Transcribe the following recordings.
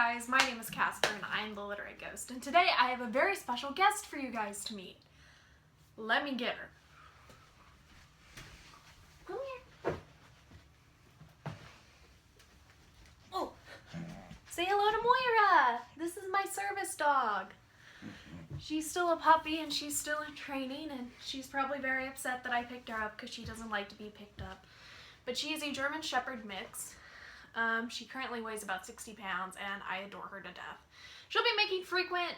guys, my name is Casper and I'm the Literate Ghost, and today I have a very special guest for you guys to meet. Let me get her. Come here. Oh, say hello to Moira. This is my service dog. She's still a puppy and she's still in training, and she's probably very upset that I picked her up because she doesn't like to be picked up. But she is a German Shepherd mix. She currently weighs about 60 pounds and I adore her to death. She'll be making frequent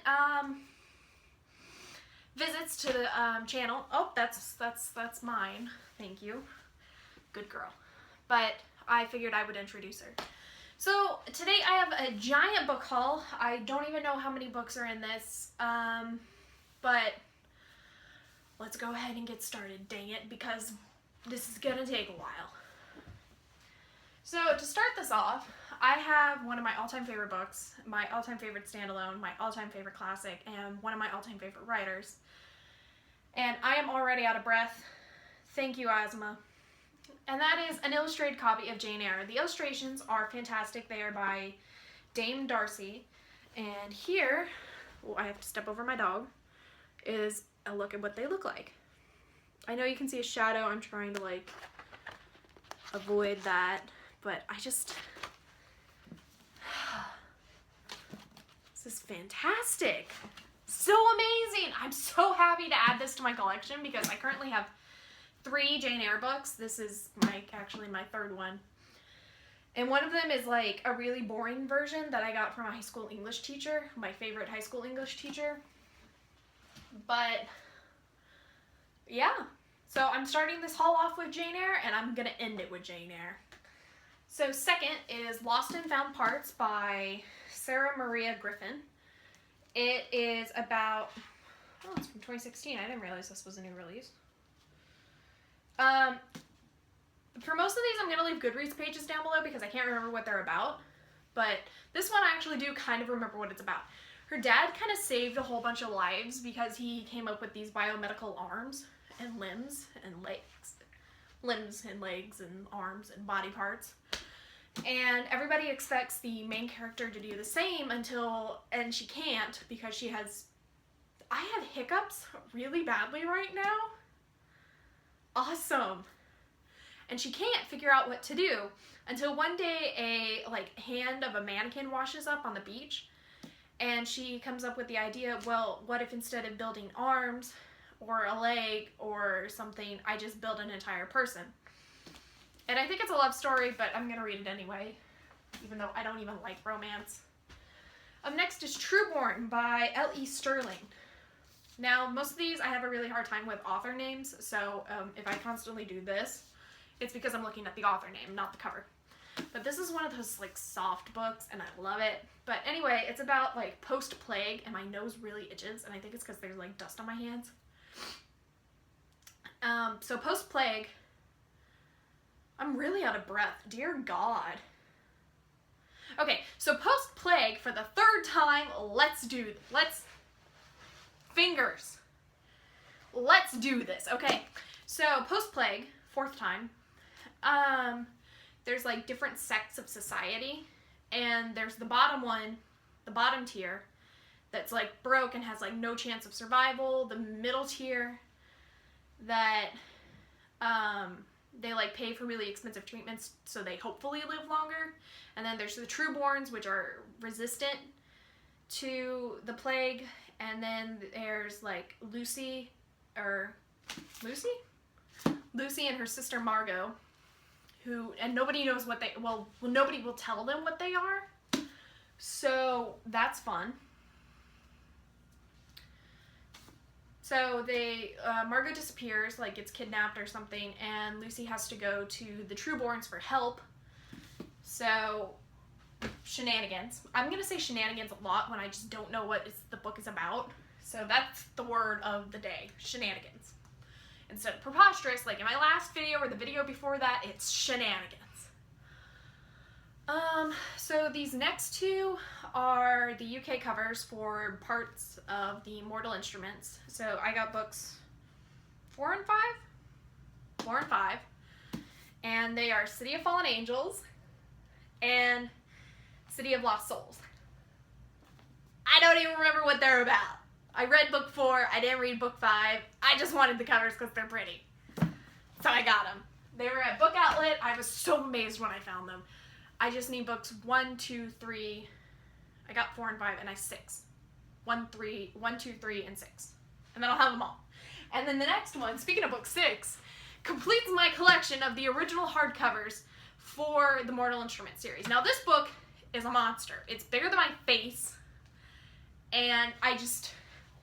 visits to the channel. Oh, that's mine. Thank you. Good girl. But I figured I would introduce her. So today I have a giant book haul. I don't even know how many books are in this, but let's go ahead and get started, dang it, because this is gonna take a while. So to start this off, I have one of my all-time favorite books, my all-time favorite standalone, my all-time favorite classic, and one of my all-time favorite writers. And I am already out of breath. Thank you, Asma. And that is an illustrated copy of Jane Eyre. The illustrations are fantastic. They are by Dame Darcy. And here, well, I have to step over my dog, is a look at what they look like. I know you can see a shadow. I'm trying to like avoid that. But I just, this is fantastic. So amazing. I'm so happy to add this to my collection because I currently have 3 Jane Eyre books. This is actually my 3rd one. And one of them is like a really boring version that I got from a high school English teacher, my favorite high school English teacher. But yeah, so I'm starting this haul off with Jane Eyre and I'm gonna end it with Jane Eyre. So second is Lost and Found Parts by Sarah Maria Griffin. It is about, oh, it's from 2016. I didn't realize this was a new release. For most of these, I'm going to leave Goodreads pages down below because I can't remember what they're about. But this one I actually do kind of remember what it's about. Her dad kind of saved a whole bunch of lives because he came up with these biomedical arms and limbs and legs. Limbs and legs and arms and body parts. And everybody expects the main character to do the same and she can't because she has, I have hiccups really badly right now. Awesome. And she can't figure out what to do until one day a hand of a mannequin washes up on the beach and she comes up with the idea, well, what if instead of building arms or a leg or something, I just build an entire person. And I think it's a love story, but I'm going to read it anyway, even though I don't even like romance. Up next is Trueborn by L.E. Sterling. Now, most of these I have a really hard time with author names, so if I constantly do this, it's because I'm looking at the author name, not the cover. But this is one of those like soft books, and I love it. But anyway, it's about like post-plague, and my nose really itches, and I think it's because there's like dust on my hands. So post-plague, I'm really out of breath. Dear God. Okay, so post-plague, for the 3rd time, fingers. Let's do this. Okay, so post-plague, 4th time, there's like different sects of society, and there's the bottom one, the bottom tier, that's like broke and has like no chance of survival, the middle tier that, they like pay for really expensive treatments so they hopefully live longer. And then there's the Trueborns, which are resistant to the plague. And then there's like Lucy and her sister Margot, and nobody knows what they, well, nobody will tell them what they are. So that's fun. So Margot disappears, like gets kidnapped or something, and Lucy has to go to the Trueborns for help. So, shenanigans. I'm going to say shenanigans a lot when I just don't know what the book is about. So that's the word of the day, shenanigans. Instead of preposterous, like in my last video or the video before that, it's shenanigans. So these next 2 are the UK covers for parts of the Mortal Instruments. So I got books 4 and 5? 4 and 5. And they are City of Fallen Angels and City of Lost Souls. I don't even remember what they're about. I read book 4. I didn't read book 5. I just wanted the covers because they're pretty. So I got them. They were at Book Outlet. I was so amazed when I found them. I just need books 1, 2, 3. I got 4 and 5, and I 6. 1, 2, 3, and 6. And then I'll have them all. And then the next one, speaking of book 6, completes my collection of the original hardcovers for the Mortal Instruments series. Now this book is a monster. It's bigger than my face. And I just,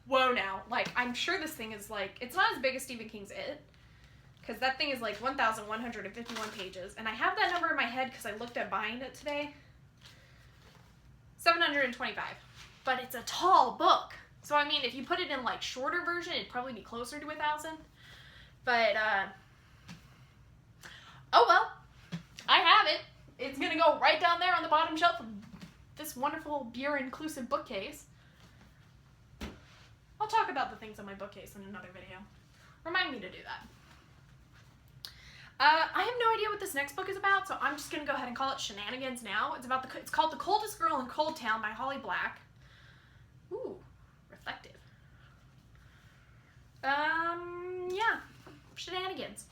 whoa now. Like, I'm sure this thing is like, it's not as big as Stephen King's It. Because that thing is like 1,151 pages. And I have that number in my head because I looked at buying it today. 725. But it's a tall book. So, I mean, if you put it in like shorter version, it'd probably be closer to 1,000. But, oh well. I have it. It's going to go right down there on the bottom shelf of this wonderful beer-inclusive bookcase. I'll talk about the things on my bookcase in another video. Remind me to do that. I have no idea what this next book is about, so I'm just going to go ahead and call it Shenanigans now. It's called The Coldest Girl in Cold Town by Holly Black. Ooh, reflective. Yeah, Shenanigans.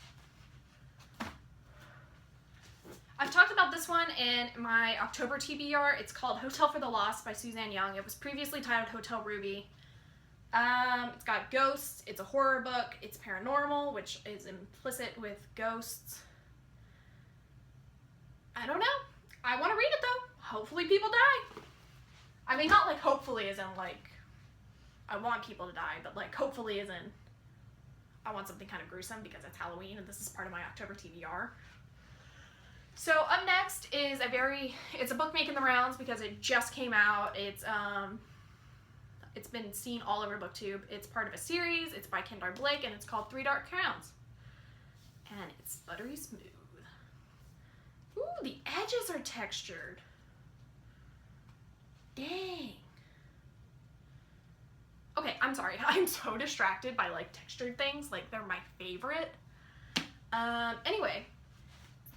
I've talked about this one in my October TBR. It's called Hotel for the Lost by Suzanne Young. It was previously titled Hotel Ruby. It's got ghosts, it's a horror book, it's paranormal, which is implicit with ghosts. I don't know. I want to read it though. Hopefully people die. I mean, not like hopefully as in like, I want people to die, but like hopefully as in, I want something kind of gruesome because it's Halloween and this is part of my October TBR. So up next is it's a book making the rounds because it just came out. It's been seen all over BookTube. It's part of a series. It's by Kendar Blake, and it's called Three Dark Crowns. And it's buttery smooth. Ooh, the edges are textured. Dang. Okay, I'm sorry. I'm so distracted by, like, textured things. Like, they're my favorite. Anyway,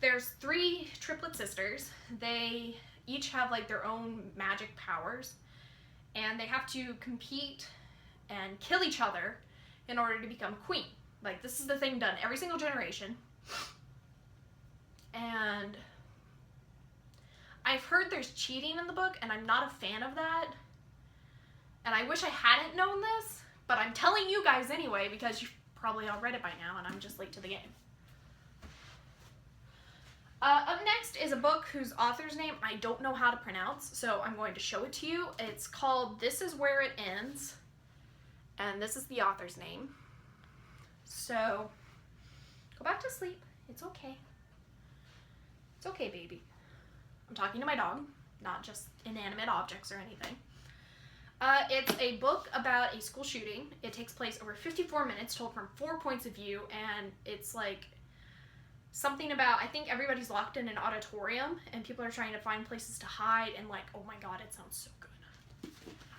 there's 3 triplet sisters. They each have, like, their own magic powers. And they have to compete and kill each other in order to become queen. Like, this is the thing done every single generation. And I've heard there's cheating in the book, and I'm not a fan of that. And I wish I hadn't known this, but I'm telling you guys anyway, because you've probably all read it by now, and I'm just late to the game. Up next is a book whose author's name I don't know how to pronounce, so I'm going to show it to you. It's called This Is Where It Ends, and this is the author's name. So, go back to sleep. It's okay. It's okay, baby. I'm talking to my dog, not just inanimate objects or anything. It's a book about a school shooting. It takes place over 54 minutes, told from 4 points of view, and it's like something about, I think everybody's locked in an auditorium and people are trying to find places to hide, and like, oh my god, it sounds so good.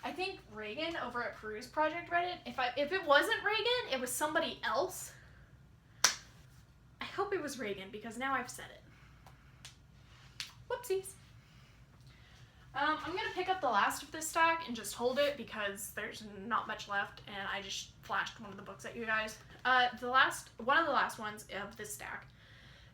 I think Reagan over at Peruse Project read it. If it wasn't Reagan, it was somebody else. I hope it was Reagan because now I've said it. Whoopsies. I'm going to pick up the last of this stack and just hold it because there's not much left and I just flashed one of the books at you guys. One of the last ones of this stack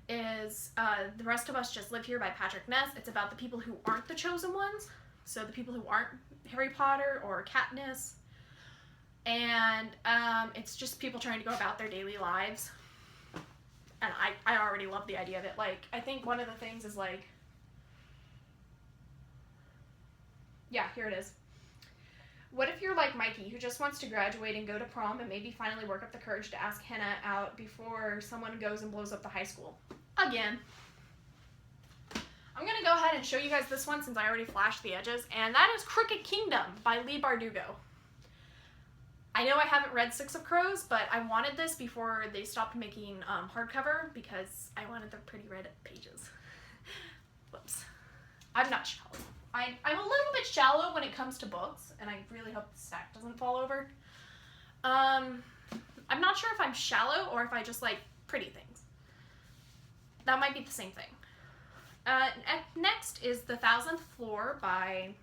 is The Rest of Us Just Live Here by Patrick Ness. It's about the people who aren't the chosen ones. So the people who aren't Harry Potter or Katniss. And it's just people trying to go about their daily lives. And I already love the idea of it. Like, I think one of the things is like, yeah, here it is. What if you're like Mikey, who just wants to graduate and go to prom and maybe finally work up the courage to ask Henna out before someone goes and blows up the high school? Again. I'm going to go ahead and show you guys this one since I already flashed the edges, and that is Crooked Kingdom by Leigh Bardugo. I know I haven't read Six of Crows, but I wanted this before they stopped making hardcover because I wanted the pretty red pages. Whoops. I'm not shallow. I'm a little bit shallow when it comes to books, and I really hope the stack doesn't fall over. I'm not sure if I'm shallow or if I just like pretty things. That might be the same thing. Next is The Thousandth Floor by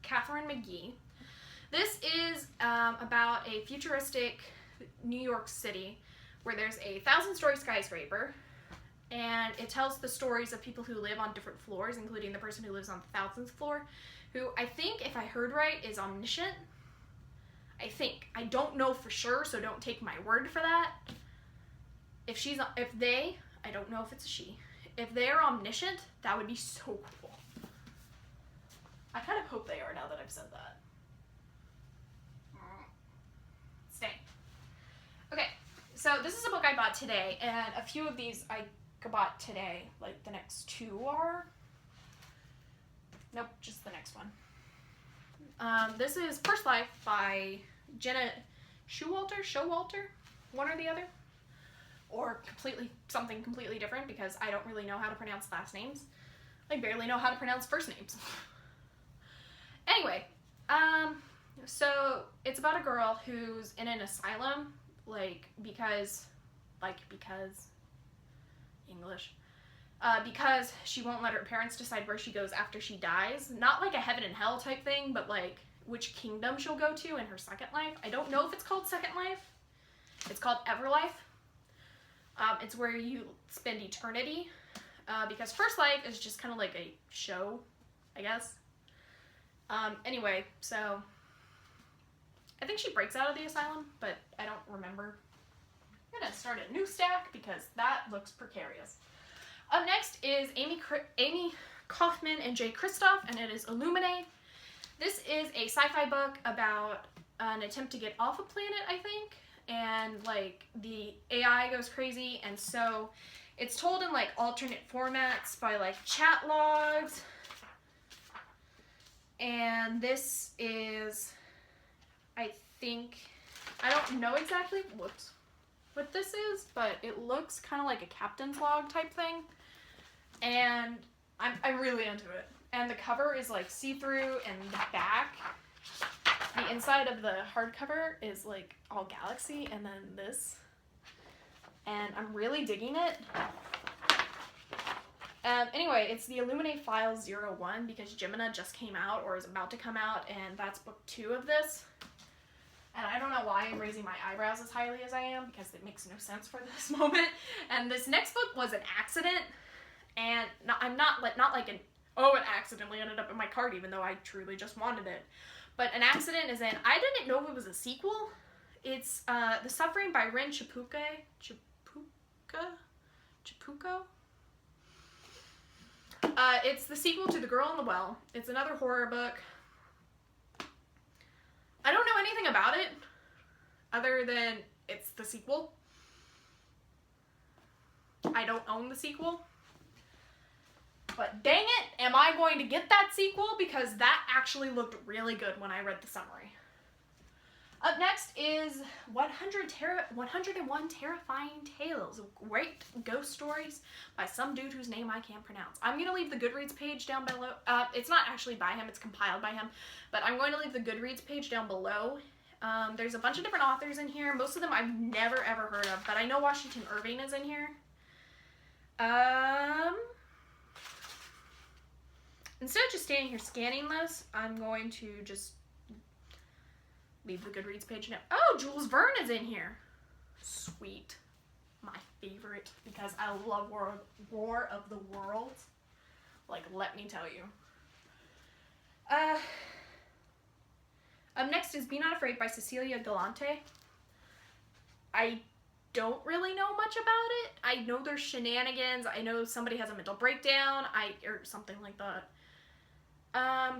Catherine McGee. This is about a futuristic New York City where there's a 1,000-story skyscraper, and it tells the stories of people who live on different floors, including the person who lives on the 1,000th floor, who I think, if I heard right, is omniscient. I think. I don't know for sure, so don't take my word for that. I don't know if it's a she. If they're omniscient, that would be so cool. I kind of hope they are now that I've said that. Stay. Okay, so this is a book I bought today, and a few of these I bought today. Like, the next two are... Nope, just the next one. This is First Life by Jenna Showalter, one or the other. Or something completely different, because I don't really know how to pronounce last names. I barely know how to pronounce first names. Anyway, so it's about a girl who's in an asylum, because she won't let her parents decide where she goes after she dies. Not like a heaven and hell type thing, but like which kingdom she'll go to in her second life. I don't know if it's called Second Life. It's called Everlife. It's where you spend eternity, because First Life is just kind of like a show, I guess. Anyway, so I think she breaks out of the asylum, but I don't remember. I'm gonna start a new stack because that looks precarious. Up next is Amy Kaufman and Jay Kristoff, and it is Illuminate. This is a sci-fi book about an attempt to get off a planet, I think, and like the AI goes crazy, and so it's told in like alternate formats by like chat logs. And this is, I don't know exactly what this is, but it looks kind of like a captain's log type thing. And I'm really into it. And the cover is like see-through, and the back, the inside of the hardcover is like all galaxy, and then this. And I'm really digging it. Anyway, it's the Illuminate Files 01, because Gemina just came out, or is about to come out, and that's book 2 of this. And I don't know why I'm raising my eyebrows as highly as I am, because it makes no sense for this moment. And this next book was an accident, and it accidentally ended up in my cart, even though I truly just wanted it. But an accident is in, I didn't know it was a sequel. It's The Suffering by Rin Chipuko. It's the sequel to The Girl in the Well. It's another horror book. I don't know anything about it other than it's the sequel. I don't own the sequel. But dang it, am I going to get that sequel? Because that actually looked really good when I read the summary. Up next is 101 Terrifying Tales, Great Ghost Stories by some dude whose name I can't pronounce. I'm going to leave the Goodreads page down below. It's not actually by him, it's compiled by him, but I'm going to leave the Goodreads page down below. There's a bunch of different authors in here. Most of them I've never ever heard of, but I know Washington Irving is in here. Instead of just standing here scanning this, I'm going to just leave the Goodreads page now. Oh, Jules Verne is in here. Sweet. My favorite, because I love War of the Worlds. Like, let me tell you. Up next is Be Not Afraid by Cecilia Galante. I don't really know much about it. I know there's shenanigans. I know somebody has a mental breakdown. Or something like that. I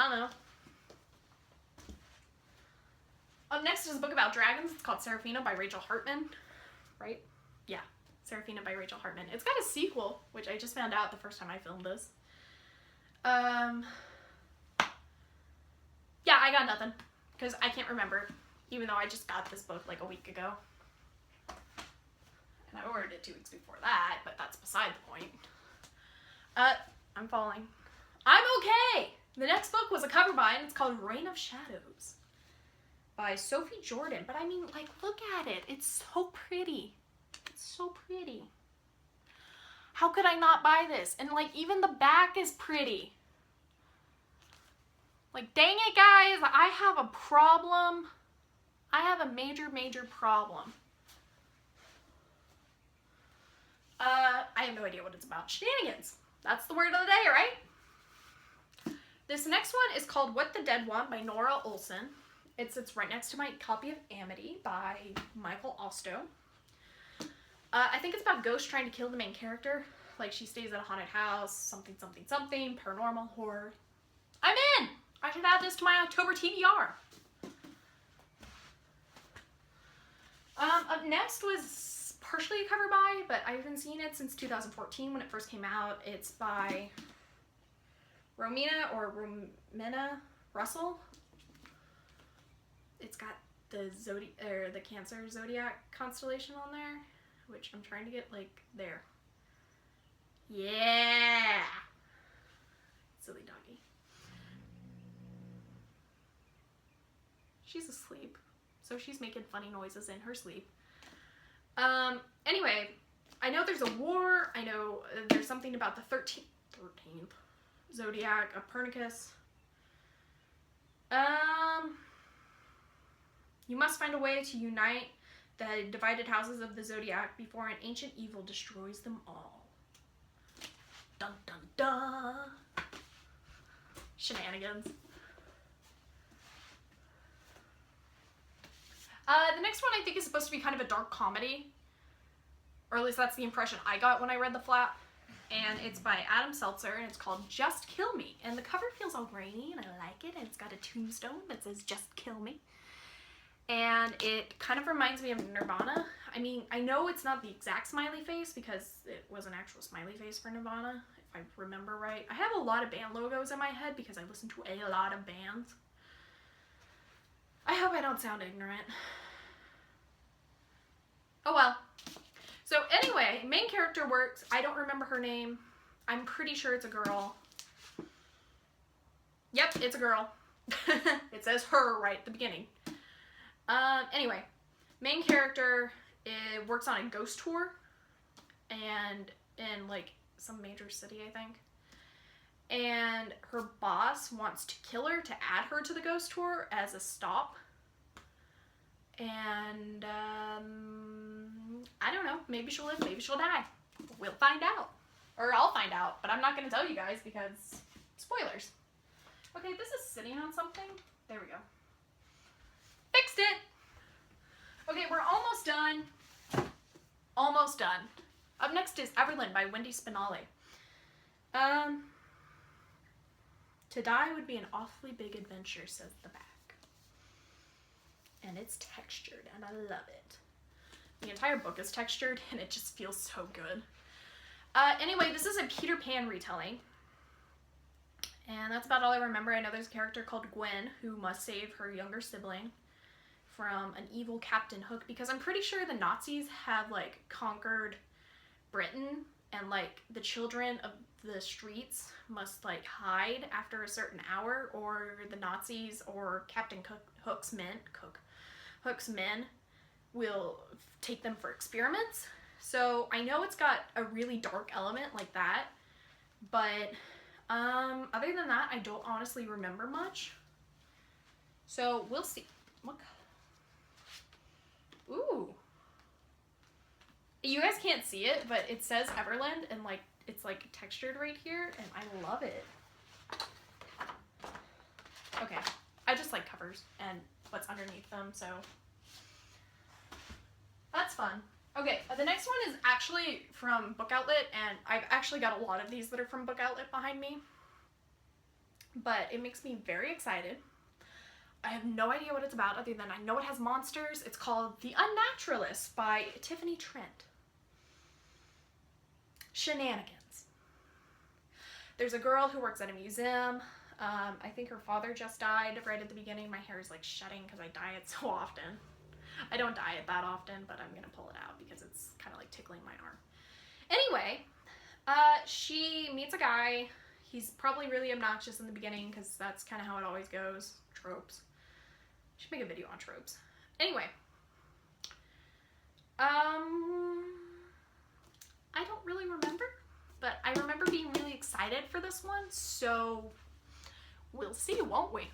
don't know. Up next is a book about dragons. It's called Seraphina by Rachel Hartman. Right? Yeah. Seraphina by Rachel Hartman. It's got a sequel, which I just found out the first time I filmed this. Yeah, I got nothing. Because I can't remember. Even though I just got this book like a week ago. And I ordered it 2 weeks before that, but that's beside the point. I'm falling. I'm okay! The next book was a cover by, and it's called Reign of Shadows by Sophie Jordan. But I mean, like, look at it. It's so pretty. It's so pretty. How could I not buy this? And, like, even the back is pretty. Like, dang it, guys, I have a problem. I have a major, major problem. I have no idea what it's about. Shenanigans. That's the word of the day, right? This next one is called What the Dead Want by Nora Olson. It sits right next to my copy of Amity by Michael Ostow. I think it's about ghosts trying to kill the main character. Like, she stays at a haunted house, something, something, something, paranormal, horror. I'm in! I should add this to my October TBR. Up next was partially a cover by, but I haven't seen it since 2014 when it first came out. It's by Romina Russell. It's got the the Cancer Zodiac constellation on there, which I'm trying to get like there. Yeah, silly doggy. She's asleep, so she's making funny noises in her sleep. Anyway, I know there's a war. I know there's something about the 13th Zodiac of Copernicus. You must find a way to unite the divided houses of the Zodiac before an ancient evil destroys them all. Dun dun dun. Shenanigans. The next one I think is supposed to be kind of a dark comedy. Or at least that's the impression I got when I read the flap. And it's by Adam Seltzer, and it's called Just Kill Me. And the cover feels all grainy, and I like it, and it's got a tombstone that says Just Kill Me. And it kind of reminds me of Nirvana. I mean, I know it's not the exact smiley face, because it was an actual smiley face for Nirvana, if I remember right. I have a lot of band logos in my head, because I listen to a lot of bands. I hope I don't sound ignorant. Oh well. So anyway, main character works. I don't remember her name. I'm pretty sure it's a girl. Yep, it's a girl. It says her right at the beginning. Anyway, main character works on a ghost tour, and in like some major city, I think. And her boss wants to kill her to add her to the ghost tour as a stop. And I don't know, maybe she'll live, maybe she'll die. We'll find out. Or I'll find out, but I'm not going to tell you guys because spoilers. Okay, this is sitting on something. There we go. Fixed it! Okay, we're almost done. Almost done. Up next is Everland by Wendy Spinale. To die would be an awfully big adventure, says the back. And it's textured, and I love it. The entire book is textured, and it just feels so good. Anyway, this is a Peter Pan retelling. And that's about all I remember. I know there's a character called Gwen who must save her younger sibling from an evil Captain Hook, because I'm pretty sure the Nazis have, like, conquered Britain, and, like, the children of the streets must, like, hide after a certain hour, or the Nazis or Captain Hook's men will take them for experiments. So I know it's got a really dark element like that, but other than that, I don't honestly remember much. So we'll see. What color? Ooh. You guys can't see it, but it says Everland, and like it's like textured right here, and I love it. Okay, I just like covers and what's underneath them, so that's fun. Okay, the next one is actually from Book Outlet, and I've actually got a lot of these that are from Book Outlet behind me, but it makes me very excited. I have no idea what it's about other than I know it has monsters. It's called The Unnaturalist by Tiffany Trent. Shenanigans. There's a girl who works at a museum. I think her father just died right at the beginning. My hair is like shedding because I dye it so often. I don't dye it that often, but I'm going to pull it out because it's kind of like tickling my arm. Anyway, she meets a guy. He's probably really obnoxious in the beginning because that's kind of how it always goes. Tropes. Should make a video on tropes. Anyway. I don't really remember, but I remember being really excited for this one, so We'll see, won't we?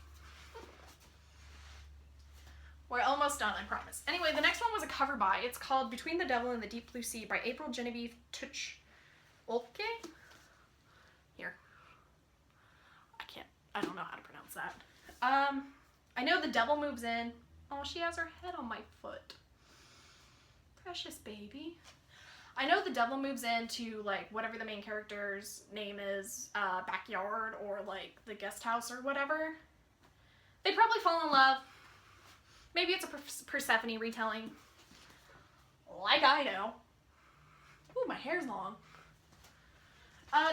We're almost done, I promise. Anyway, the next one was a cover by. It's called Between the Devil and the Deep Blue Sea by April Genevieve Tuch. Okay? Here. I don't know how to pronounce that. I know the devil moves in. Oh, she has her head on my foot. Precious baby. I know the devil moves into, like, whatever the main character's name is, backyard or, like, the guest house or whatever. They probably fall in love. Maybe it's a Persephone retelling. Like I know. Ooh, my hair's long.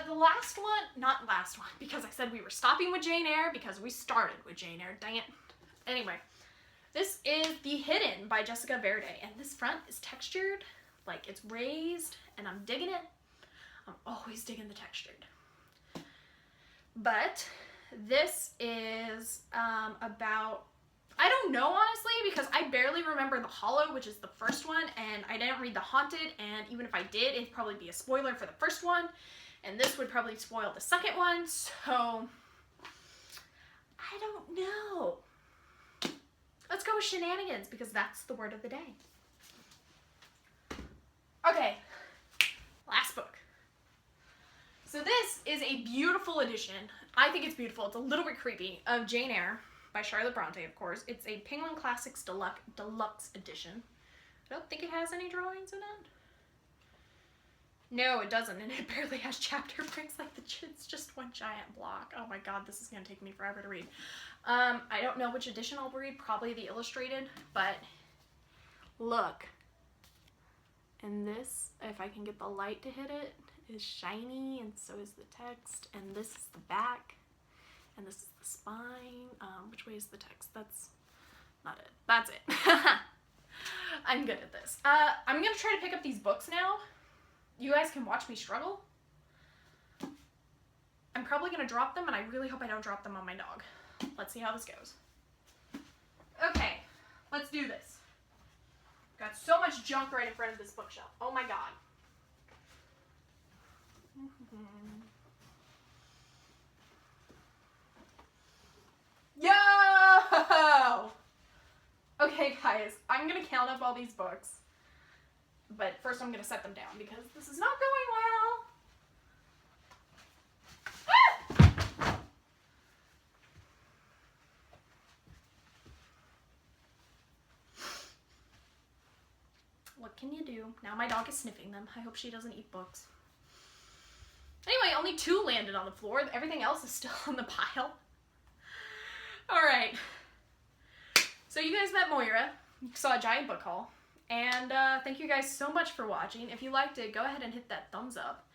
The last one, not last one, because I said we were stopping with Jane Eyre, because we started with Jane Eyre, dang it. Anyway, this is The Hidden by Jessica Verde, and this front is textured, like it's raised, and I'm digging it. I'm always digging the textured. But this is about, I don't know honestly, because I barely remember The Hollow, which is the first one, and I didn't read The Haunted, and even if I did, it'd probably be a spoiler for the first one. And this would probably spoil the second one, so I don't know. Let's go with shenanigans, because that's the word of the day. Okay, last book. So this is a beautiful edition. I think it's beautiful. It's a little bit creepy, of Jane Eyre by Charlotte Bronte, of course. It's a Penguin Classics Deluxe edition. I don't think it has any drawings in it. No, it doesn't, and it barely has chapter breaks. Like, it's just one giant block. Oh my god, this is going to take me forever to read. I don't know which edition I'll read, probably the illustrated, but look. And this, if I can get the light to hit it, is shiny, and so is the text, and this is the back, and this is the spine. Which way is the text? That's not it. That's it. I'm good at this. I'm going to try to pick up these books now. You guys can watch me struggle. I'm probably going to drop them, and I really hope I don't drop them on my dog. Let's see how this goes. Okay, let's do this. Got so much junk right in front of this bookshelf. Oh my god. Yo! Okay, guys, I'm going to count up all these books. But first I'm going to set them down because this is not going well. Ah! What can you do? Now my dog is sniffing them. I hope she doesn't eat books. Anyway, only 2 landed on the floor. Everything else is still on the pile. Alright. So you guys met Moira. You saw a giant book haul. And thank you guys so much for watching. If you liked it, go ahead and hit that thumbs up.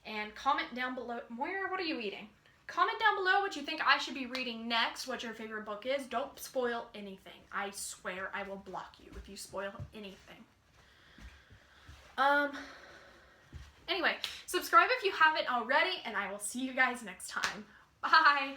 And comment down below. Moira, what are you eating? Comment down below what you think I should be reading next, what your favorite book is. Don't spoil anything. I swear I will block you if you spoil anything. Anyway, subscribe if you haven't already, and I will see you guys next time. Bye!